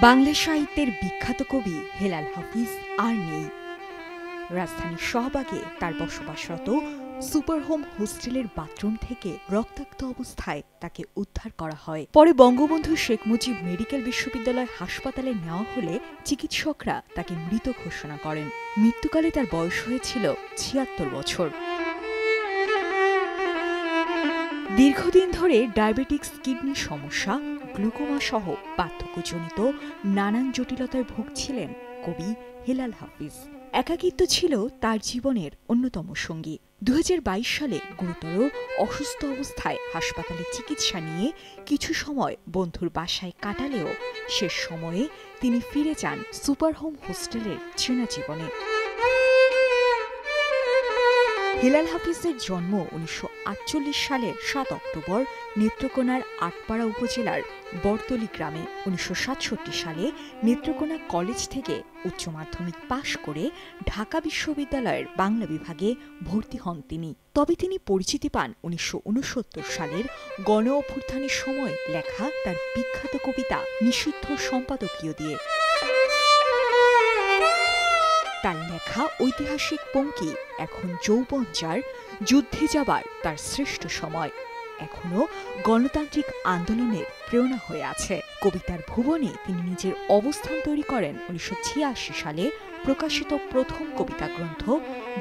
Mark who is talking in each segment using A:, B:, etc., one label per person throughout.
A: বাংলা সাহিত্যের বিখ্যাত কবি হেলাল হাফিজ আর নেই। রাজধানীর শাহবাগে তার বসবাসরত সুপারহোম হোস্টেলের বাথরুম থেকে রক্তাক্ত অবস্থায় তাকে উদ্ধার করা হয়। পরে বঙ্গবন্ধু শেখ মুজিব মেডিকেল বিশ্ববিদ্যালয় হাসপাতালে নেওয়া হলে চিকিৎসকরা তাকে মৃত ঘোষণা করেন। মৃত্যুকালে তার বয়স হয়েছিল ৭৬ বছর। দীর্ঘদিন ধরে ডায়াবেটিক্স, কিডনি সমস্যা, গ্লুকোমা সহ বার্ধক্যজনিত নানান জটিলতায় ভুগছিলেন কবি হেলাল হাফিজ। একাকিত্ব ছিল তার জীবনের অন্যতম সঙ্গী। ২০২২ সালে গুরুতর অসুস্থ অবস্থায় হাসপাতালে চিকিৎসা নিয়ে কিছু সময় বন্ধুর বাসায় কাটালেও শেষ সময়ে তিনি ফিরে যান সুপারহোম হোস্টেলের চেনা জীবনে। হেলাল হাফিজের জন্ম ১৯৪৮ সালের ৭ অক্টোবর নেত্রকোনার আটপাড়া উপজেলার বরতলী গ্রামে। ১৯৬৭ সালে নেত্রকোনা কলেজ থেকে উচ্চ মাধ্যমিক পাশ করে ঢাকা বিশ্ববিদ্যালয়ের বাংলা বিভাগে ভর্তি হন তিনি। তবে তিনি পরিচিতি পান ১৯৬৯ সালের গণ অভ্যুত্থানের সময় লেখা তার বিখ্যাত কবিতা নিষিদ্ধ সম্পাদকীয় দিয়ে। তার লেখা ঐতিহাসিক পঙ্ক্তি এখন যৌবন যার, যুদ্ধে যাবার তার শ্রেষ্ঠ সময়, এখনো গণতান্ত্রিক আন্দোলনের প্রেরণা হয়ে আছে। কবিতার ভুবনে তিনি নিজের অবস্থান তৈরি করেন ১৯৮৬ সালে প্রকাশিত প্রথম কবিতা গ্রন্থ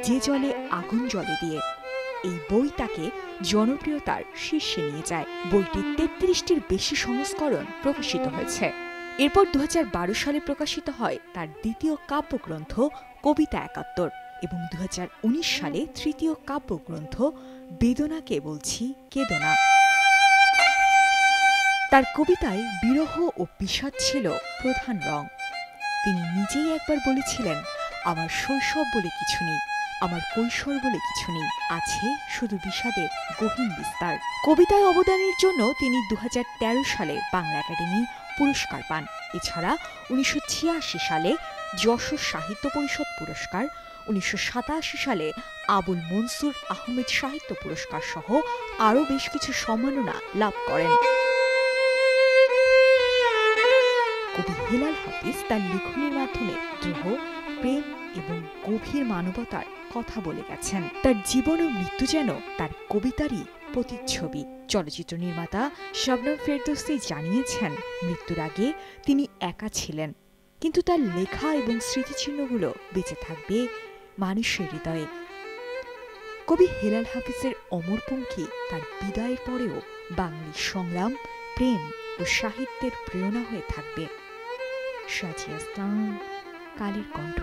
A: যে জলে আগুন জ্বলে দিয়ে। এই বই তাকে জনপ্রিয়তার শীর্ষে নিয়ে যায়। বইটির ৩৩টির বেশি সংস্করণ প্রকাশিত হয়েছে। এরপর ২০১২ সালে প্রকাশিত হয় তার দ্বিতীয় কাব্যগ্রন্থ কবিতা ৭১ এবং ২০১৯ সালে তৃতীয় কাব্যগ্রন্থ বেদনাকে বলছি কেদনা। তার কবিতায় বিরহ ও বিষাদ ছিল প্রধান রং। তিনি নিজেই একবার বলেছিলেন, আমার শৈশব বলে কিছু নেই, আমার কৈশোর বলে কিছু নেই, আছে শুধু বিষাদের গহীন বিস্তার। কবিতায় অবদানের জন্য তিনি ২০১৩ সালে বাংলা একাডেমি পুরস্কার পান। এছাড়া ১৯৮৬ সালে যশোর সাহিত্য পরিষদ পুরস্কার, ১৯৮৭ সালে আবুল মনসুর আহমেদ সাহিত্য পুরস্কার সহ আরও বেশ কিছু সম্মাননা লাভ করেন। কবি হেলাল হাফিজ তার লেখনের মাধ্যমে দ্রোহ, প্রেম এবং গভীর মানবতার কথা বলে গেছেন। তার জীবন ও মৃত্যু যেন তার কবিতারই প্রতিচ্ছবি। চলচ্চিত্র নির্মাতা শবনম ফেরদৌসী জানিয়েছেন, মৃত্যুর আগে তিনি একা ছিলেন, কিন্তু তার লেখা এবং স্মৃতিচিহ্নগুলো বেঁচে থাকবে মানুষের হৃদয়ে। কবি হেলাল হাফিজের অমর পঙ্ক্তি তার বিদায়ের পরেও বাঙালির সংগ্রাম, প্রেম ও সাহিত্যের প্রেরণা হয়ে থাকবে। সাজিয়া ইসলাম, কালের কণ্ঠ।